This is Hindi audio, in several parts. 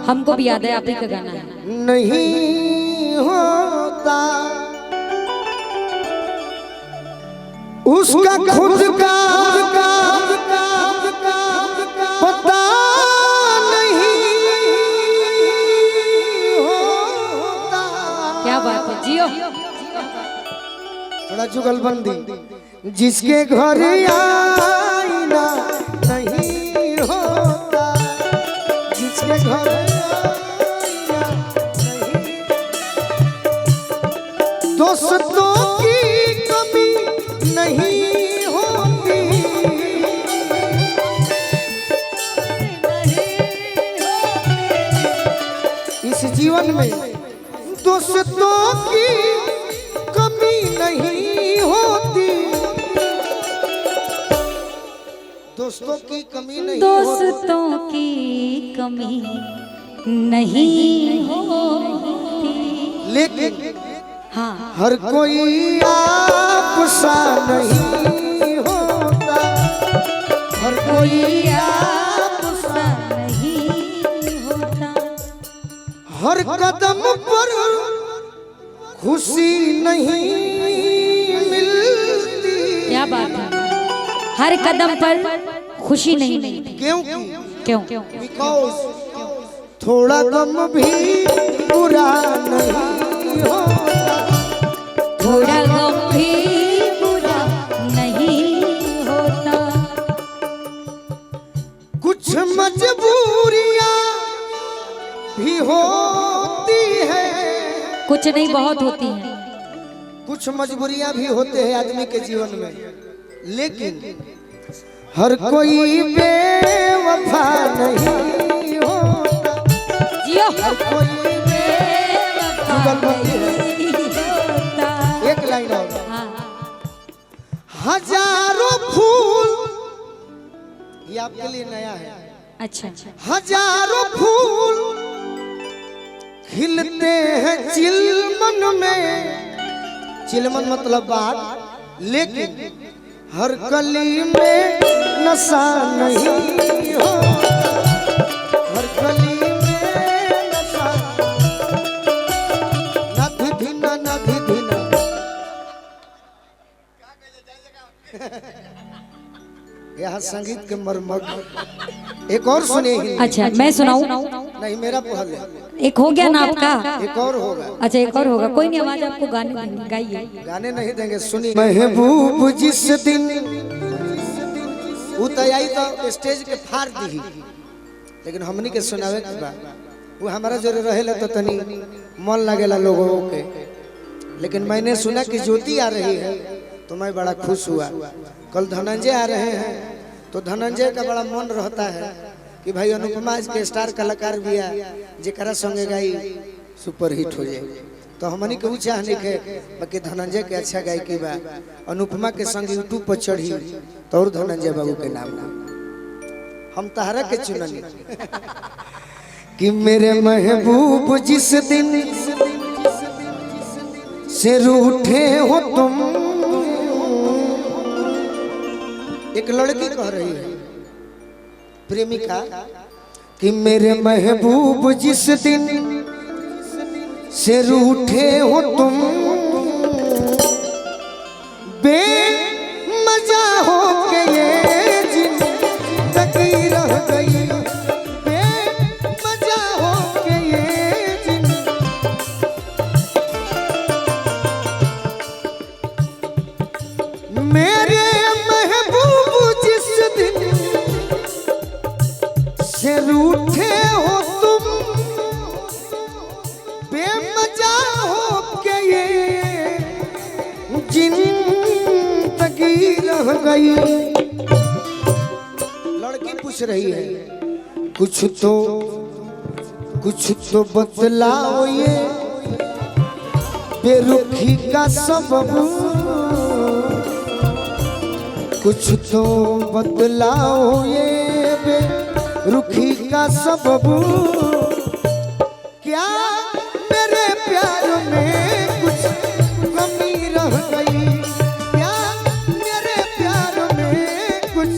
हमको भी याद है, आप ही का गाना है। नहीं होता उसका खुद का पता नहीं होता। क्या बात है, जियो। थोड़ा जुगलबंदी। जिसके घर आईना नहीं होता, जिसके घर आईना नहीं, दोस्तों की कमी नहीं होती, इस जीवन में दोस्तों की कमी नहीं होती, दोस्तों की कमी नहीं होती, दोस्तों की कमी नहीं होती। लेकिन हाँ, हर कोई आपसा नहीं होता, हर कोई आपसा नहीं होता। हर कदम पर खुशी नहीं मिलती। क्या बात है, हर कदम पर खुशी नहीं मिलती। क्यों? क्यों? बिकॉज थोड़ा गम भी बुरा नहीं होता, थोड़ा गम भी बुरा नहीं होता। कुछ मजबूरियां भी होती है, कुछ नहीं बहुत होती है। कुछ मजबूरियां भी होते हैं आदमी के जीवन में, लेकिन हर कोई बेवफा नहीं होता, जियो। हर कोई बेवफा नहीं होता। एक लाइन और। हाँ। हजारों फूल, ये आपके लिए नया है। अच्छा। हजारों फूल खिलते हैं चिलमन में, चिलमन मतलब बात, लेकिन हर कली में नशा नहीं हो, हर कली में नशा, नधी धीना नधी धीना। यह संगीत के मर्मज्ञ। एक और सुनिए। अच्छा, मैं सुनाऊं? नहीं, मेरा पहले एक हो गया ना आपका? एक और होगा। अच्छा, एक और होगा। कोई नहीं, आवाज आपको गाने देंगे, गाइए। गाने नहीं देंगे, सुनिए। महबूब जिस दिन उतई तो स्टेज के फाड़ दी, लेकिन हमनी के सुनावे के बा, वो हमारा जरूर रहेला तो तनी मन लगेला लोगों के। लेकिन मैंने सुना कि ज्योति आ रही है तो मैं बड़ा खुश हुआ। कल धनंजय आ रहे हैं तो धनंजय का बड़ा मन रहता है कि भाई अनुपमा के स्टार कलाकार भी है, जेकरा संगे गाई सुपर हिट हो जाए। तो हमनी के चाहने के बाकी धनंजय के अच्छा गायकी बा, अनुपमा के संग यूट्यूब पर चढ़ी तो और धनंजय बाबू के नाम हम तहरा के चुननी कि मेरे महबूब जिस दिन से रूठे हो तुम। एक लड़की कह रही है, प्रेमिका, कि मेरे महबूब जिस दिन से रूठे हो तुम, बेमजा हो के ये जिंदगी रह गई, बेमजा हो के ये जिंदगी। मेरे महबूब जिस दिन से रूठे हो तुम, बेमजा हो के ये जिंदगी रह गई। लड़की पूछ रही है, कुछ तो बतलाओ ये बेरुखी का सबब, कुछ तो बतलाओ ये बेरुखी का सबब। क्या मेरे प्यार में कुछ कमी रह गई, क्या मेरे प्यार में कुछ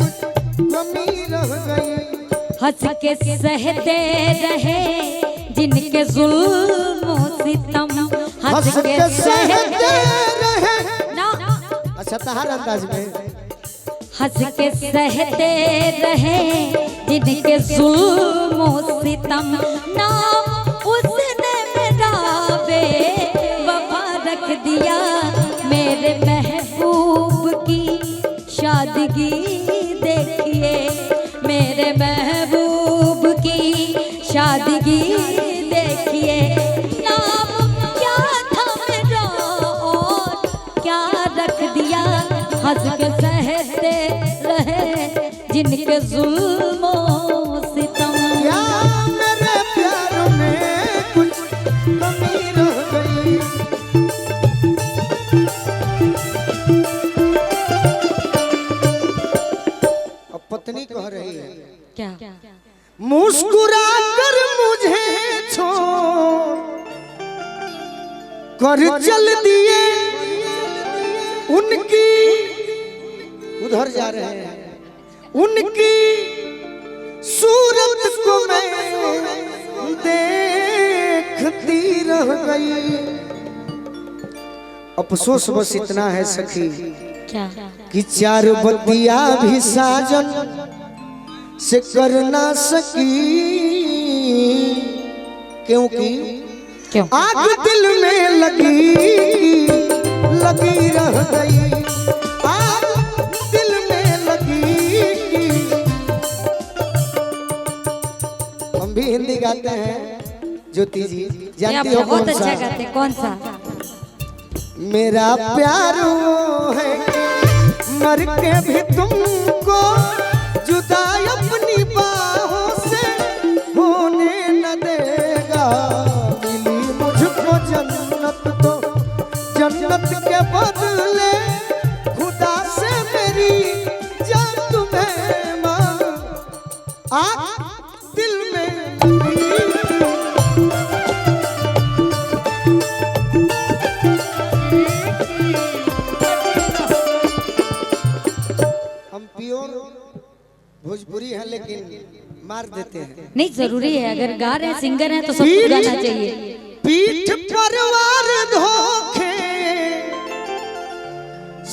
कमी रह गई। हंस के सहते रहे जिनके जुल्म सितम, हंस के सहते रहे ना, अच्छा तहार अंदाज में हंस के सहते रहे जिनके जुल्म सितम, नाम उसने मेरा बेवफा रख दिया। मेरे महबूब की शादगी देखिए, मेरे महबूब की शादगी देखिए, नाम क्या था मेरा और क्या रख दिया। हंस के सहते रहे जिनके जुल्म सितम। क्या मेरे प्यार में कुछ कमी रह गई। अब पत्नी कह रही है क्या? मुस्कुरा कर मुझे छोड़ कर चल दिए, उनकी उधर जा रहे हैं, उनकी सूरत को मैं देखती रह गई। अफसोस बस इतना है सखी क्या? कि चार बत्तियां भी साजन से कर ना सकी, क्योंकि क्यों? आग दिल में लगी रह गई, आग दिल में लगी। हम भी हिंदी गाते हैं ज्योति जी, जानती हो बहुत कौन अच्छा सा? गाते, कौन सा? मेरा प्यार वो है मर के भी तुमको जुदा अपनी बाहों से होने न देगा। मिली मुझको जन्नत तो जन्नत के बदले खुदा से मेरी जान तुम्हें मांग, आग दिल में हम प्योर भोजपुरी है लेकिन मार देते हैं। नहीं जरूरी है, अगर गा रहे हैं सिंगर हैं तो सब कुछ गाना चाहिए। पीठ पर वार धोखे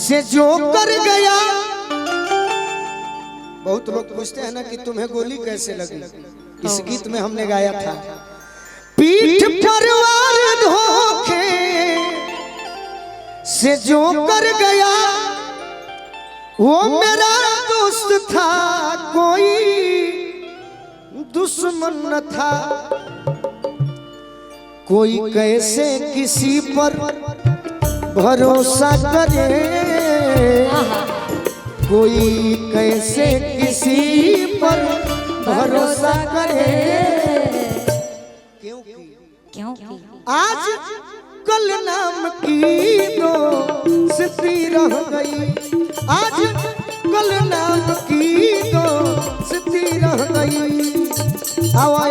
से जो कर गया। बहुत लोग पूछते हैं ना कि तुम्हें गोली कैसे लगी, इस गीत में हमने गाया था। पीठ पर वार धोखे से जो कर गया, वो मेरा दोस्त था कोई दुश्मन न था। कोई कैसे किसी पर भरोसा करे, कोई कैसे किसी पर भरोसा करे। क्यों? आज कल नाम की दोस्ती रह गई, आज कल नाम की दोस्ती रह गई। आवा